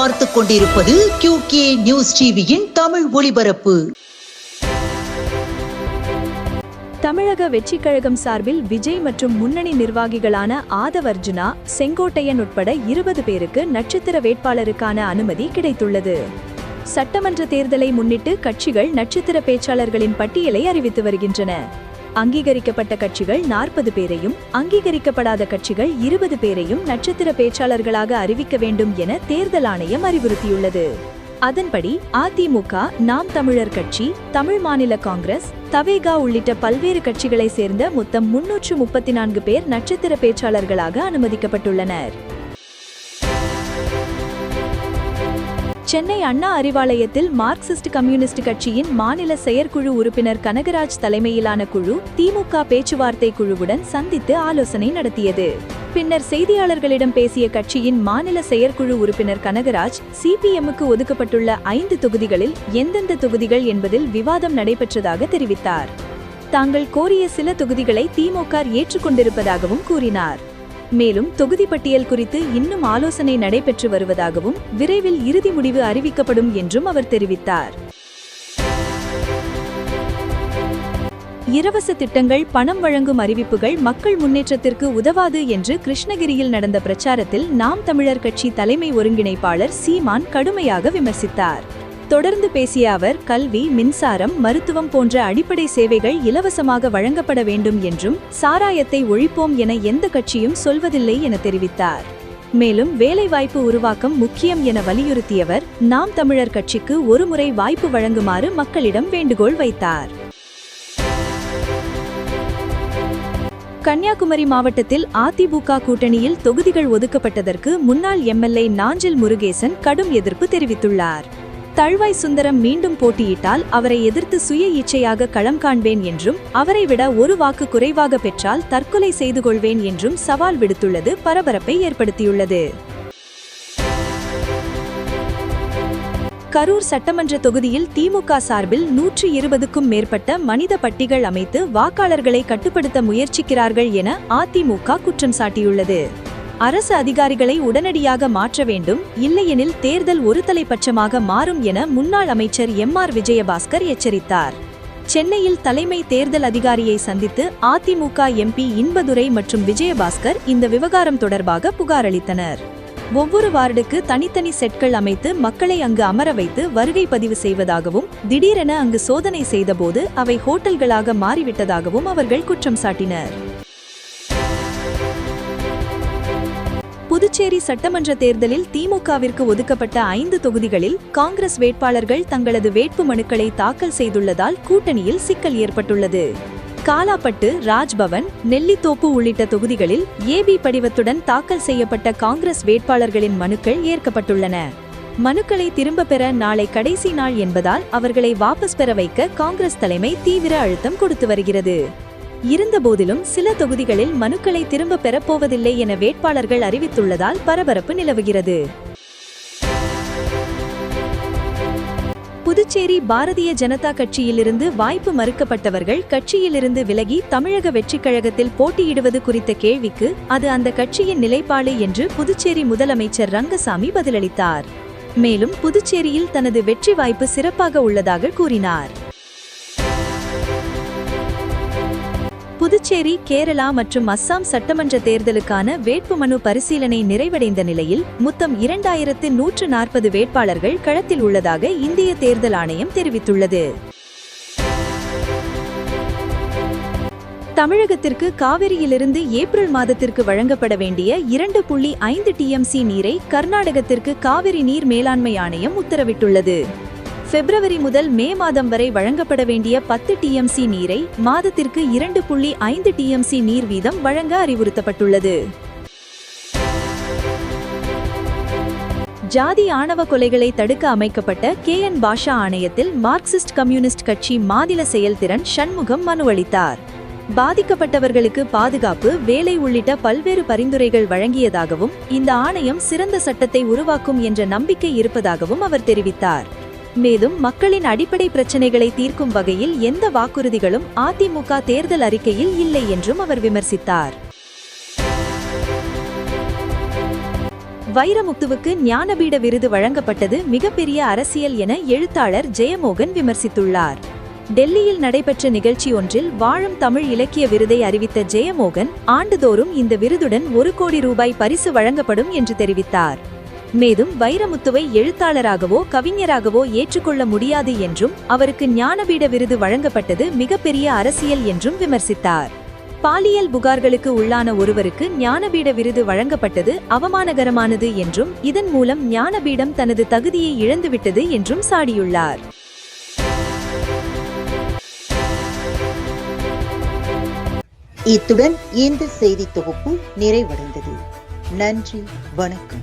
பார்த்துக் கொண்டிருப்பது QK news டிவியின் தமிழ் ஒளிபரப்பு. தமிழக வெற்றிக் கழகம் சார்பில் விஜய் மற்றும் முன்னணி நிர்வாகிகளான ஆதவ் அர்ஜுனா, செங்கோட்டையன் உட்பட 20 பேருக்கு நட்சத்திர வேட்பாளருக்கான அனுமதி கிடைத்துள்ளது. சட்டமன்ற தேர்தலை முன்னிட்டு கட்சிகள் நட்சத்திர பேச்சாளர்களின் பட்டியலை அறிவித்து வருகின்றன. அங்கீகரிக்கப்பட்ட கட்சிகள் 40 பேரையும், அங்கீகரிக்கப்படாத கட்சிகள் 20 பேரையும் நட்சத்திர பேச்சாளர்களாக அறிவிக்க வேண்டும் என தேர்தல் ஆணையம் அறிவுறுத்தியுள்ளது. அதன்படி அதிமுக, நாம் தமிழர் கட்சி, தமிழ் மாநில காங்கிரஸ், தவேகா உள்ளிட்ட பல்வேறு கட்சிகளை சேர்ந்த மொத்தம் 334 பேர் நட்சத்திர பேச்சாளர்களாக அனுமதிக்கப்பட்டுள்ளனர். சென்னை அண்ணா அறிவாலயத்தில் மார்க்சிஸ்ட் கம்யூனிஸ்ட் கட்சியின் மாநில செயற்குழு உறுப்பினர் கனகராஜ் தலைமையிலான குழு திமுக பேச்சுவார்த்தை குழுவுடன் சந்தித்து ஆலோசனை நடத்தியது. பின்னர் செய்தியாளர்களிடம் பேசிய கட்சியின் மாநில செயற்குழு உறுப்பினர் கனகராஜ், சிபிஎம்முக்கு ஒதுக்கப்பட்டுள்ள 5 தொகுதிகளில் எந்தெந்த தொகுதிகள் என்பதில் விவாதம் நடைபெற்றதாக தெரிவித்தார். தாங்கள் கோரிய சில தொகுதிகளை திமுக ஏற்றுக்கொண்டிருப்பதாகவும் கூறினார். மேலும் தொகுதி பட்டியல் குறித்து இன்னும் ஆலோசனை நடைபெற்று வருவதாகவும் விரைவில் இறுதி முடிவு அறிவிக்கப்படும் என்றும் அவர் தெரிவித்தார். இலவச திட்டங்கள், பணம் வழங்கும் அறிவிப்புகள் மக்கள் முன்னேற்றத்திற்கு உதவாது என்று கிருஷ்ணகிரியில் நடந்த பிரச்சாரத்தில் நாம் தமிழர் கட்சி தலைமை ஒருங்கிணைப்பாளர் சீமான் கடுமையாக விமர்சித்தார். தொடர்ந்து பேசிய அவர், கல்வி, மின்சாரம், மருத்துவம் போன்ற அடிப்படை சேவைகள் இலவசமாக வழங்கப்பட வேண்டும் என்றும், சாராயத்தை ஒழிப்போம் என எந்த கட்சியும் சொல்வதில்லை என தெரிவித்தார். மேலும் வேலைவாய்ப்பு உருவாக்கம் முக்கியம் என வலியுறுத்தியவர், நாம் தமிழர் கட்சிக்கு ஒருமுறை வாய்ப்பு வழங்குமாறு மக்களிடம் வேண்டுகோள் வைத்தார். கன்னியாகுமரி மாவட்டத்தில் அதிமுக கூட்டணியில் தொகுதிகள் ஒதுக்கப்பட்டதற்கு முன்னாள் எம்எல்ஏ நாஞ்சில் முருகேசன் கடும் எதிர்ப்பு தெரிவித்துள்ளார். தழ்வாய் சுந்தரம் மீண்டும் போட்டியிட்டால் அவரை எதிர்த்து சுய இச்சையாக களம் காண்பேன் என்றும், அவரை விட ஒரு வாக்கு குறைவாக பெற்றால் தற்கொலை செய்து கொள்வேன் என்றும் சவால் விடுத்துள்ளது பரபரப்பை ஏற்படுத்தியுள்ளது. கரூர் சட்டமன்ற தொகுதியில் திமுக சார்பில் 120க்கும் மேற்பட்ட மனித பட்டிகள் அமைத்து வாக்காளர்களை கட்டுப்படுத்த முயற்சிக்கிறார்கள் என அதிமுக குற்றம் சாட்டியுள்ளது. அரசு அதிகாரிகளை உடனடியாக மாற்ற வேண்டும், இல்லையெனில் தேர்தல் ஒருதலைப்பட்சமாக மாறும் என முன்னாள் அமைச்சர் MR விஜயபாஸ்கர் எச்சரித்தார். சென்னையில் தலைமை தேர்தல் அதிகாரியை சந்தித்து அதிமுக MP இன்பதுரை மற்றும் விஜயபாஸ்கர் இந்த விவகாரம் தொடர்பாக புகார் அளித்தனர். ஒவ்வொரு வார்டுக்கு தனித்தனி செட்கள் அமைத்து மக்களை அங்கு அமர வைத்து வருகை பதிவு செய்வதாகவும், திடீரென அங்கு சோதனை செய்தபோது அவை ஹோட்டல்களாக மாறிவிட்டதாகவும் அவர்கள் குற்றம் சாட்டினர். புதுச்சேரி சட்டமன்ற தேர்தலில் திமுகவிற்கு ஒதுக்கப்பட்ட 5 தொகுதிகளில் காங்கிரஸ் வேட்பாளர்கள் தங்களது வேட்பு மனுக்களை தாக்கல் செய்துள்ளதால் கூட்டணியில் சிக்கல் ஏற்பட்டுள்ளது. காலாப்பட்டு, ராஜ்பவன், நெல்லித்தோப்பு உள்ளிட்ட தொகுதிகளில் AB படிவத்துடன் தாக்கல் செய்யப்பட்ட காங்கிரஸ் வேட்பாளர்களின் மனுக்கள் ஏற்கப்பட்டுள்ளன. மனுக்களை திரும்ப பெற நாளை கடைசி நாள் என்பதால் அவர்களை வாபஸ் பெற வைக்க காங்கிரஸ் தலைமை தீவிர அழுத்தம் கொடுத்து வருகிறது. இருந்தபோதிலும் சில தொகுதிகளில் மனுக்களை திரும்ப பெறப்போவதில்லை என வேட்பாளர்கள் அறிவித்துள்ளதால் பரபரப்பு நிலவுகிறது. புதுச்சேரி பாரதிய ஜனதா கட்சியிலிருந்து வாய்ப்பு மறுக்கப்பட்டவர்கள் கட்சியிலிருந்து விலகி தமிழக வெற்றிக் கழகத்தில் போட்டியிடுவது குறித்த கேள்விக்கு அது அந்த கட்சியின் நிலைப்பாடு என்று புதுச்சேரி முதலமைச்சர் ரங்கசாமி பதிலளித்தார். மேலும் புதுச்சேரியில் தனது வெற்றி வாய்ப்பு சிறப்பாக உள்ளதாக கூறினார். புதுச்சேரி, கேரளா மற்றும் அஸ்ஸாம் சட்டமன்ற தேர்தலுக்கான வேட்புமனு பரிசீலனை நிறைவடைந்த நிலையில் மொத்தம் 2140 வேட்பாளர்கள் களத்தில் உள்ளதாக இந்திய தேர்தல் ஆணையம் தெரிவித்துள்ளது. தமிழகத்திற்கு காவிரியிலிருந்து ஏப்ரல் மாதத்திற்கு வழங்கப்பட வேண்டிய 2.5 TMC நீரை கர்நாடகத்திற்கு காவிரி நீர் மேலாண்மை ஆணையம் உத்தரவிட்டுள்ளது. பிப்ரவரி முதல் மே மாதம் வரை வழங்கப்பட வேண்டிய 10 TMC நீரை மாதத்திற்கு 2.5 TMC நீர் வீதம் வழங்க அறிவுறுத்தப்பட்டுள்ளது. ஜாதி ஆணவ கொலைகளை தடுக்க அமைக்கப்பட்ட KN பாஷா ஆணையத்தில் மார்க்சிஸ்ட் கம்யூனிஸ்ட் கட்சி மாநில செயல்திறன் சண்முகம் மனு அளித்தார். பாதிக்கப்பட்டவர்களுக்கு பாதுகாப்பு, வேலை உள்ளிட்ட பல்வேறு பரிந்துரைகள் வழங்கியதாகவும், இந்த ஆணையம் சிறந்த சட்டத்தை உருவாக்கும் என்ற நம்பிக்கை இருப்பதாகவும் அவர் தெரிவித்தார். மேலும் மக்களின் அடிப்படை பிரச்சினைகளை தீர்க்கும் வகையில் எந்த வாக்குறுதிகளும் அதிமுக தேர்தல் அறிக்கையில் இல்லை என்றும் அவர் விமர்சித்தார். வைரமுத்துவுக்கு ஞானபீட விருது வழங்கப்பட்டது மிகப்பெரிய அரசியல் என எழுத்தாளர் ஜெயமோகன் விமர்சித்துள்ளார். டெல்லியில் நடைபெற்ற நிகழ்ச்சி ஒன்றில் வாழும் தமிழ் இலக்கிய விருதை அறிவித்த ஜெயமோகன், ஆண்டுதோறும் இந்த விருதுடன் 1 கோடி ரூபாய் பரிசு வழங்கப்படும் என்று தெரிவித்தார். மேலும் வைரமுத்துவை எழுத்தாளராகவோ கவிஞராகவோ ஏற்றுக்கொள்ள முடியாது என்றும், அவருக்கு ஞானபீட விருது வழங்கப்பட்டது மிகப்பெரிய அரசியல் என்றும் விமர்சித்தார். பாலியல் புகார்களுக்கு உள்ளான ஒருவருக்கு ஞானபீட விருது வழங்கப்பட்டது அவமானகரமானது என்றும், இதன் மூலம் ஞானபீடம் தனது தகுதியை இழந்துவிட்டது என்றும் சாடியுள்ளார். இத்துடன் இந்த செய்தி தொகுப்பு நிறைவடைந்தது. நன்றி, வணக்கம்.